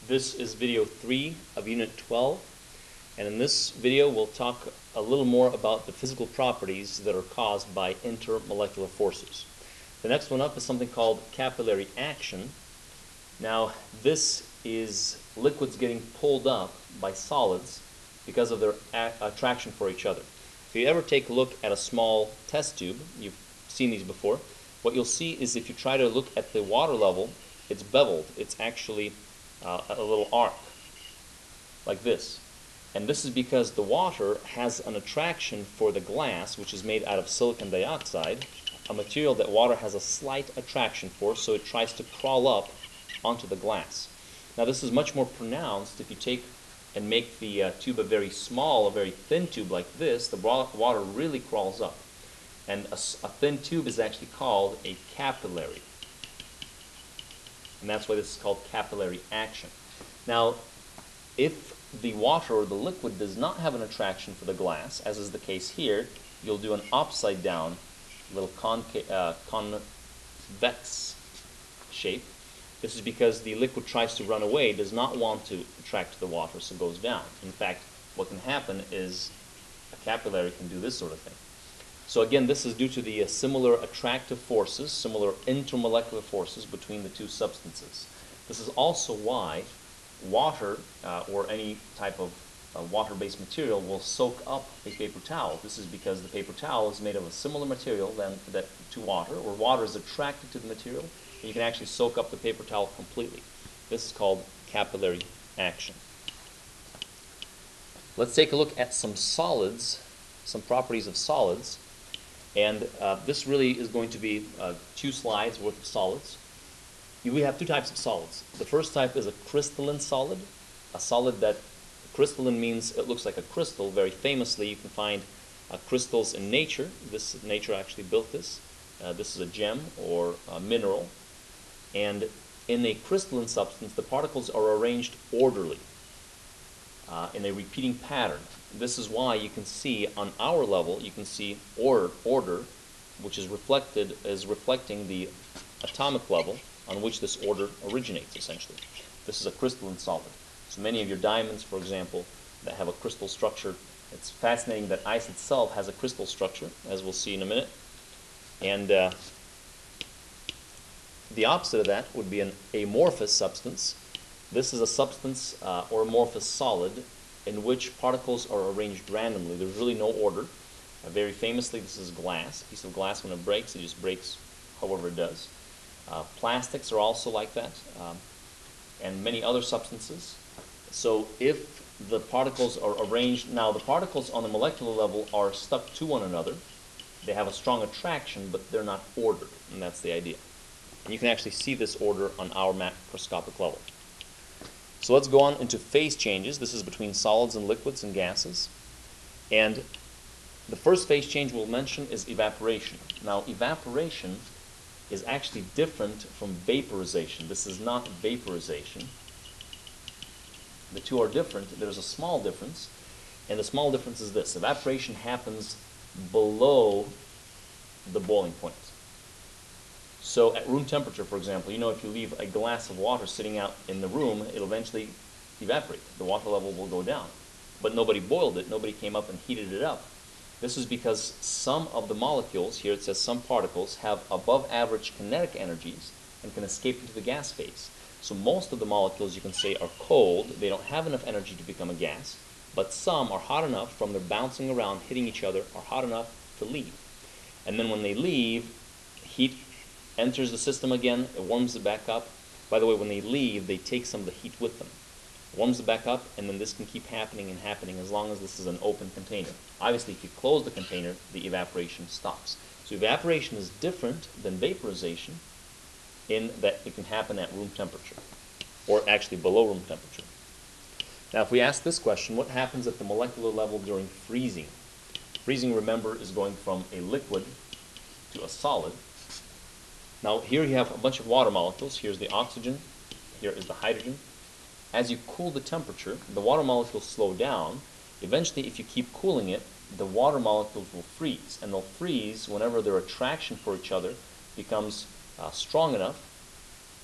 This is video 3 of Unit 12, and in this video we'll talk a little more about the physical properties that are caused by intermolecular forces. The next one up is something called capillary action. Now this is liquids getting pulled up by solids because of their attraction for each other. If you ever take a look at a small test tube, you've seen these before, what you'll see is if you try to look at the water level, it's beveled. It's actually a little arc, like this. And this is because the water has an attraction for the glass, which is made out of silicon dioxide, a material that water has a slight attraction for, so it tries to crawl up onto the glass. Now this is much more pronounced if you take and make the tube a very small, a very thin tube like this. The water really crawls up. And a thin tube is actually called a capillary. And that's why this is called capillary action. Now, if the water or the liquid does not have an attraction for the glass, as is the case here, you'll do an upside down, little convex shape. This is because the liquid tries to run away, does not want to attract to the water, so it goes down. In fact, what can happen is a capillary can do this sort of thing. So again, this is due to the similar attractive forces, similar intermolecular forces between the two substances. This is also why water or any type of water-based material will soak up a paper towel. This is because the paper towel is made of a similar material to water, or water is attracted to the material, and you can actually soak up the paper towel completely. This is called capillary action. Let's take a look at some solids, some properties of solids. And this really is going to be 2 slides worth of solids. We have 2 types of solids. The first type is a crystalline solid. A solid that, crystalline means it looks like a crystal. Very famously, you can find crystals in nature. Nature actually built this. This is a gem or a mineral. And in a crystalline substance, the particles are arranged orderly in a repeating pattern. This is why you can see on our level, you can see order, which is reflecting the atomic level on which this order originates, essentially. This is a crystalline solid. So many of your diamonds, for example, that have a crystal structure, it's fascinating that ice itself has a crystal structure, as we'll see in a minute. And the opposite of that would be an amorphous substance. This is a substance or amorphous solid in which particles are arranged randomly. There's really no order. Very famously, this is glass. A piece of glass, when it breaks, it just breaks however it does. Plastics are also like that, and many other substances. So if the particles are arranged, now the particles on the molecular level are stuck to one another. They have a strong attraction, but they're not ordered, and that's the idea. And you can actually see this order on our macroscopic level. So let's go on into phase changes. This is between solids and liquids and gases. And the first phase change we'll mention is evaporation. Now, evaporation is actually different from vaporization. This is not vaporization. The two are different. There's a small difference, and the small difference is this. Evaporation happens below the boiling point. So at room temperature, for example, you know, if you leave a glass of water sitting out in the room, it'll eventually evaporate. The water level will go down. But nobody boiled it. Nobody came up and heated it up. This is because some of the molecules, here it says some particles, have above average kinetic energies and can escape into the gas phase. So most of the molecules, you can say, are cold. They don't have enough energy to become a gas. But some are hot enough from their bouncing around, hitting each other, are hot enough to leave. And then when they leave, heat enters the system again, it warms it back up. By the way, when they leave, they take some of the heat with them. It warms it back up, and then this can keep happening and happening as long as this is an open container. Obviously, if you close the container, the evaporation stops. So evaporation is different than vaporization in that it can happen at room temperature, or actually below room temperature. Now, if we ask this question, what happens at the molecular level during freezing? Freezing, remember, is going from a liquid to a solid. Now here you have a bunch of water molecules. Here's the oxygen, here is the hydrogen. As you cool the temperature, the water molecules slow down. Eventually, if you keep cooling it, the water molecules will freeze. And they'll freeze whenever their attraction for each other becomes strong enough,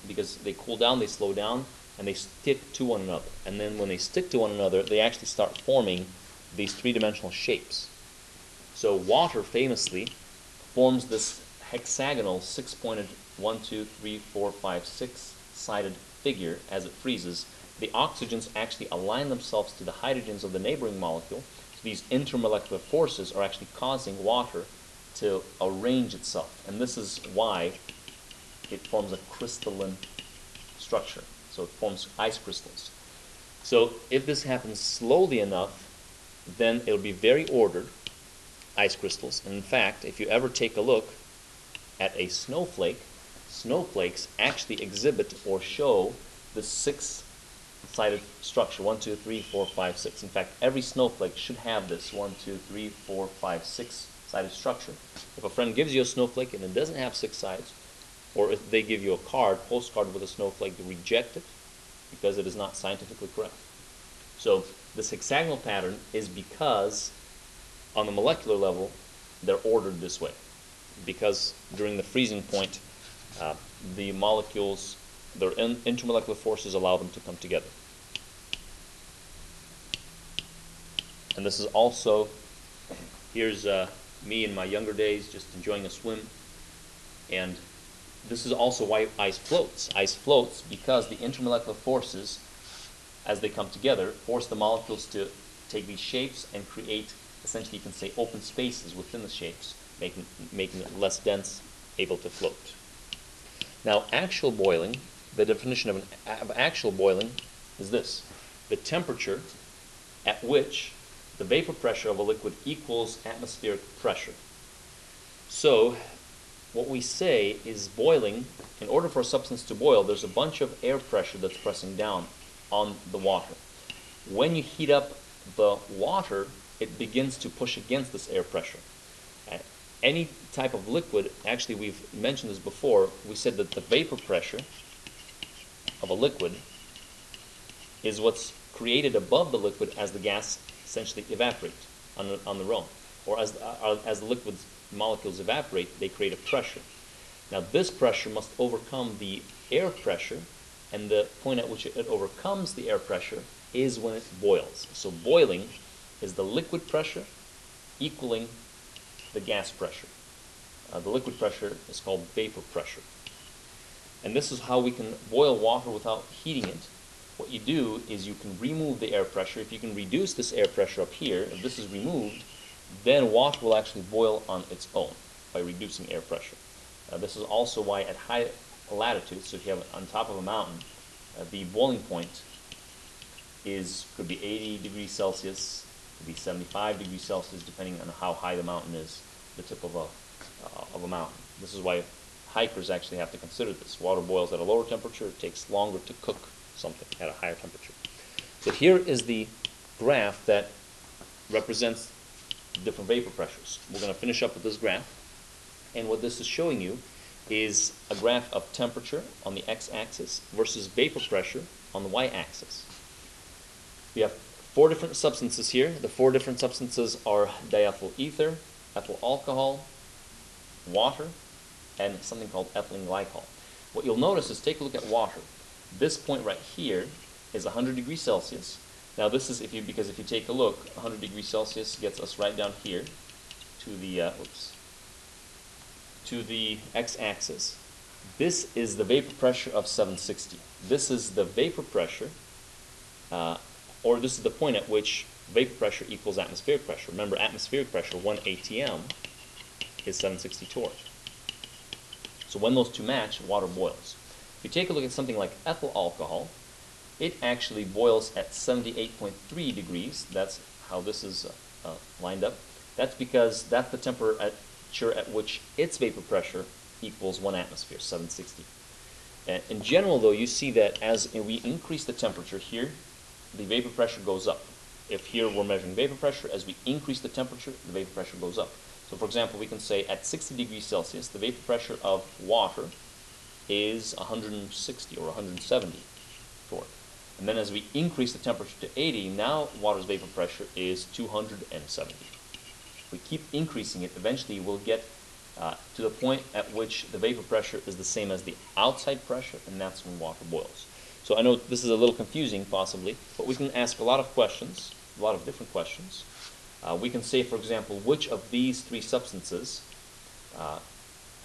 because they cool down, they slow down, and they stick to one another. And then when they stick to one another, they actually start forming these three-dimensional shapes. So water famously forms this hexagonal six-pointed 1, 2, 3, 4, 5, 6-sided figure as it freezes. The oxygens actually align themselves to the hydrogens of the neighboring molecule. So these intermolecular forces are actually causing water to arrange itself. And this is why it forms a crystalline structure. So it forms ice crystals. So if this happens slowly enough, then it'll be very ordered, ice crystals. And in fact, if you ever take a look at a snowflake, snowflakes actually exhibit or show the six-sided structure, 1, 2, 3, 4, 5, 6. In fact, every snowflake should have this 1, 2, 3, 4, 5, 6-sided structure. If a friend gives you a snowflake and it doesn't have 6 sides, or if they give you a postcard with a snowflake, you reject it because it is not scientifically correct. So this hexagonal pattern is because on the molecular level, they're ordered this way. Because during the freezing point, the molecules, their intermolecular forces allow them to come together. And this is also, here's me in my younger days just enjoying a swim. And this is also why ice floats. Ice floats because the intermolecular forces, as they come together, force the molecules to take these shapes and create, essentially you can say, open spaces within the shapes, making it less dense, able to float. Now, actual boiling, the definition of actual boiling is this: the temperature at which the vapor pressure of a liquid equals atmospheric pressure. So what we say is boiling, in order for a substance to boil, there's a bunch of air pressure that's pressing down on the water. When you heat up the water, it begins to push against this air pressure. Any type of liquid, actually we've mentioned this before, we said that the vapor pressure of a liquid is what's created above the liquid as the gas essentially evaporates on their own. Or as the liquid's molecules evaporate, they create a pressure. Now this pressure must overcome the air pressure, and the point at which it overcomes the air pressure is when it boils. So boiling is the liquid pressure equaling the gas pressure. The liquid pressure is called vapor pressure. And this is how we can boil water without heating it. What you do is you can remove the air pressure. If you can reduce this air pressure up here, if this is removed, then water will actually boil on its own by reducing air pressure. This is also why at high latitudes, so if you have it on top of a mountain, the boiling point could be 80 degrees Celsius, could be 75 degrees Celsius, depending on how high the mountain is, the tip of a mountain. This is why hikers actually have to consider this. Water boils at a lower temperature. It takes longer to cook something at a higher temperature. So here is the graph that represents different vapor pressures. We're going to finish up with this graph. And what this is showing you is a graph of temperature on the x-axis versus vapor pressure on the y-axis. We have 4 different substances here. The 4 different substances are diethyl ether, ethyl alcohol, water, and something called ethylene glycol. What you'll notice is, take a look at water. This point right here is 100 degrees Celsius. Now this is, because if you take a look, 100 degrees Celsius gets us right down here to the x-axis. This is the vapor pressure of 760. This is the vapor pressure, or this is the point at which vapor pressure equals atmospheric pressure. Remember, atmospheric pressure, 1 atm, is 760 torr. So when those two match, water boils. If you take a look at something like ethyl alcohol, it actually boils at 78.3 degrees. That's how this is lined up. That's because that's the temperature at which its vapor pressure equals 1 atmosphere, 760. In general, though, you see that as we increase the temperature here, the vapor pressure goes up. If here we're measuring vapor pressure, as we increase the temperature, the vapor pressure goes up. So for example, we can say at 60 degrees Celsius, the vapor pressure of water is 160 or 170 torr. And then as we increase the temperature to 80, now water's vapor pressure is 270. If we keep increasing it, eventually we'll get to the point at which the vapor pressure is the same as the outside pressure, and that's when water boils. So I know this is a little confusing, possibly, but we can ask a lot of questions, a lot of different questions. We can say, for example, which of these three substances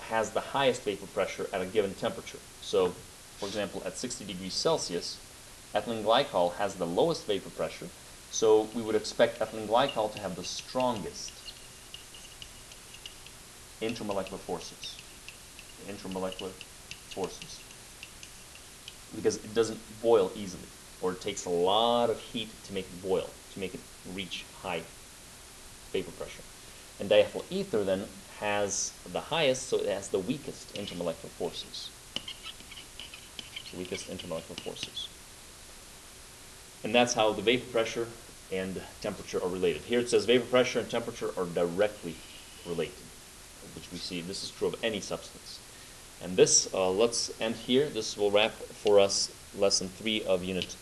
has the highest vapor pressure at a given temperature. So, for example, at 60 degrees Celsius, ethylene glycol has the lowest vapor pressure, so we would expect ethylene glycol to have the strongest intermolecular forces. Intermolecular forces. Because it doesn't boil easily, or it takes a lot of heat to make it boil, to make it reach high vapor pressure. And diethyl ether then has the highest, so it has the weakest intermolecular forces. Weakest intermolecular forces. And that's how the vapor pressure and temperature are related. Here it says vapor pressure and temperature are directly related, which we see this is true of any substance. And this, let's end here. This will wrap for us lesson 3 of unit